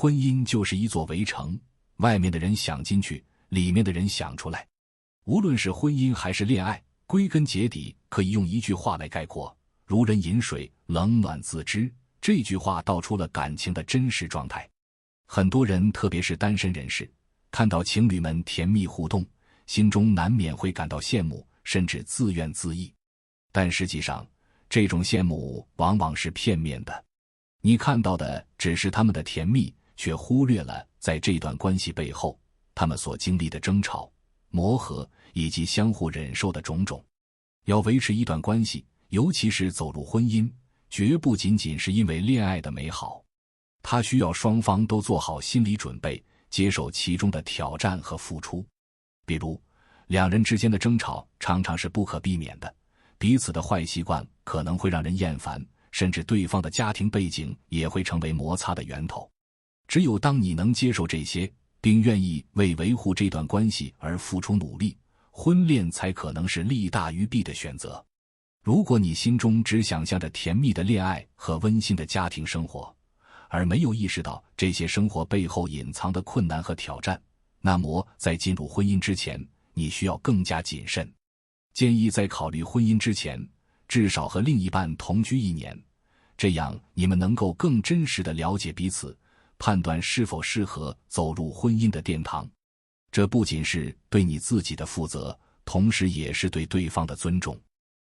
婚姻就是一座围城，外面的人想进去，里面的人想出来。无论是婚姻还是恋爱，归根结底可以用一句话来概括：如人饮水，冷暖自知。这句话道出了感情的真实状态。很多人，特别是单身人士，看到情侣们甜蜜互动，心中难免会感到羡慕，甚至自怨自艾。但实际上，这种羡慕往往是片面的。你看到的只是他们的甜蜜，却忽略了在这段关系背后，他们所经历的争吵、磨合以及相互忍受的种种。要维持一段关系，尤其是走入婚姻，绝不仅仅是因为恋爱的美好，它需要双方都做好心理准备，接受其中的挑战和付出。比如，两人之间的争吵常常是不可避免的，彼此的坏习惯可能会让人厌烦，甚至对方的家庭背景也会成为摩擦的源头。只有当你能接受这些，并愿意为维护这段关系而付出努力，婚恋才可能是利大于弊的选择。如果你心中只想象着甜蜜的恋爱和温馨的家庭生活，而没有意识到这些生活背后隐藏的困难和挑战，那么在进入婚姻之前，你需要更加谨慎。建议在考虑婚姻之前，至少和另一半同居1年，这样你们能够更真实地了解彼此，判断是否适合走入婚姻的殿堂。这不仅是对你自己的负责，同时也是对对方的尊重。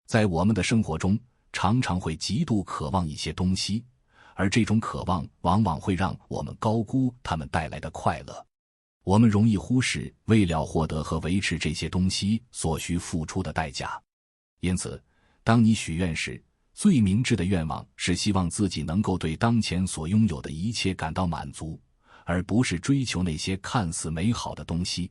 在我们的生活中，常常会极度渴望一些东西，而这种渴望往往会让我们高估它们带来的快乐。我们容易忽视为了获得和维持这些东西所需付出的代价。因此，当你许愿时，最明智的愿望是希望自己能够对当前所拥有的一切感到满足，而不是追求那些看似美好的东西。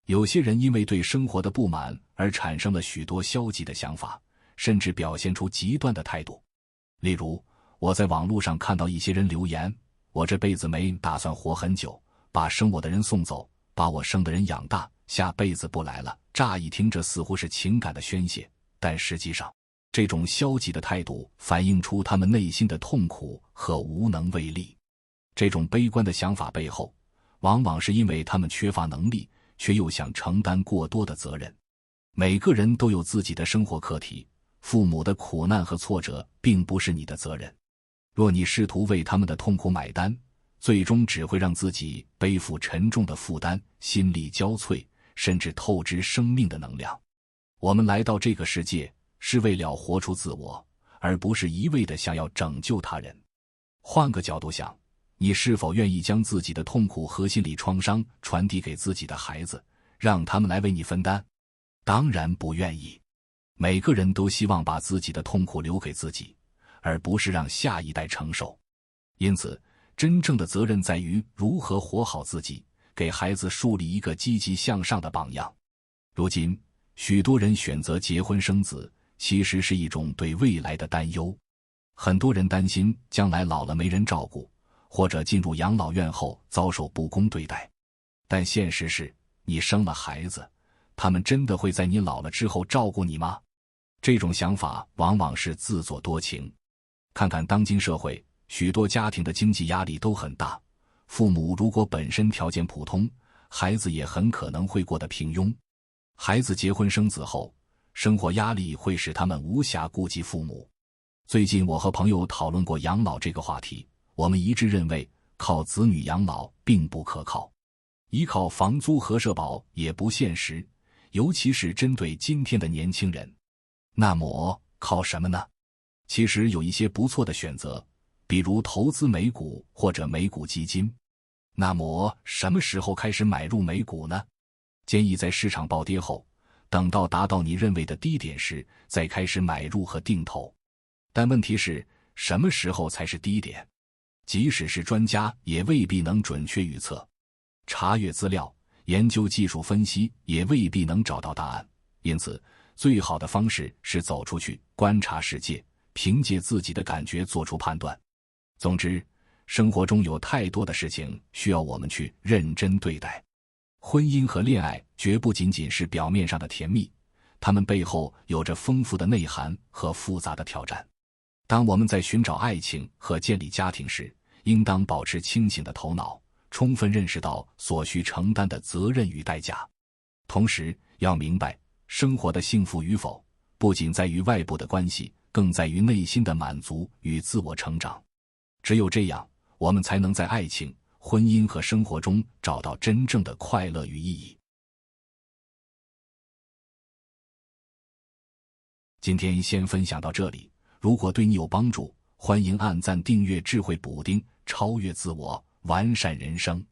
有些人因为对生活的不满而产生了许多消极的想法，甚至表现出极端的态度。例如，我在网络上看到一些人留言：我这辈子没打算活很久，把生我的人送走，把我生的人养大，下辈子不来了。乍一听，这似乎是情感的宣泄，但实际上，这种消极的态度反映出他们内心的痛苦和无能为力。这种悲观的想法背后，往往是因为他们缺乏能力，却又想承担过多的责任。每个人都有自己的生活课题，父母的苦难和挫折并不是你的责任。若你试图为他们的痛苦买单，最终只会让自己背负沉重的负担，心力交瘁，甚至透支生命的能量。我们来到这个世界，是为了活出自我，而不是一味地想要拯救他人。换个角度想，你是否愿意将自己的痛苦和心理创伤传递给自己的孩子，让他们来为你分担？当然不愿意。每个人都希望把自己的痛苦留给自己，而不是让下一代承受。因此，真正的责任在于如何活好自己，给孩子树立一个积极向上的榜样。如今，许多人选择结婚生子，其实是一种对未来的担忧。很多人担心将来老了没人照顾，或者进入养老院后遭受不公对待。但现实是，你生了孩子，他们真的会在你老了之后照顾你吗？这种想法往往是自作多情。看看当今社会，许多家庭的经济压力都很大，父母如果本身条件普通，孩子也很可能会过得平庸。孩子结婚生子后，生活压力会使他们无暇顾及父母。最近我和朋友讨论过养老这个话题，我们一致认为靠子女养老并不可靠，依靠房租和社保也不现实，尤其是针对今天的年轻人。那么靠什么呢？其实有一些不错的选择，比如投资美股或者美股基金。那么什么时候开始买入美股呢？建议在市场暴跌后，等到达到你认为的低点时，再开始买入和定投。但问题是，什么时候才是低点？即使是专家也未必能准确预测。查阅资料、研究技术分析也未必能找到答案。因此，最好的方式是走出去，观察世界，凭借自己的感觉做出判断。总之，生活中有太多的事情需要我们去认真对待。婚姻和恋爱绝不仅仅是表面上的甜蜜，它们背后有着丰富的内涵和复杂的挑战。当我们在寻找爱情和建立家庭时，应当保持清醒的头脑，充分认识到所需承担的责任与代价。同时要明白，生活的幸福与否，不仅在于外部的关系，更在于内心的满足与自我成长。只有这样，我们才能在爱情、婚姻和生活中找到真正的快乐与意义。今天先分享到这里，如果对你有帮助，欢迎按赞订阅智慧补丁，超越自我，完善人生。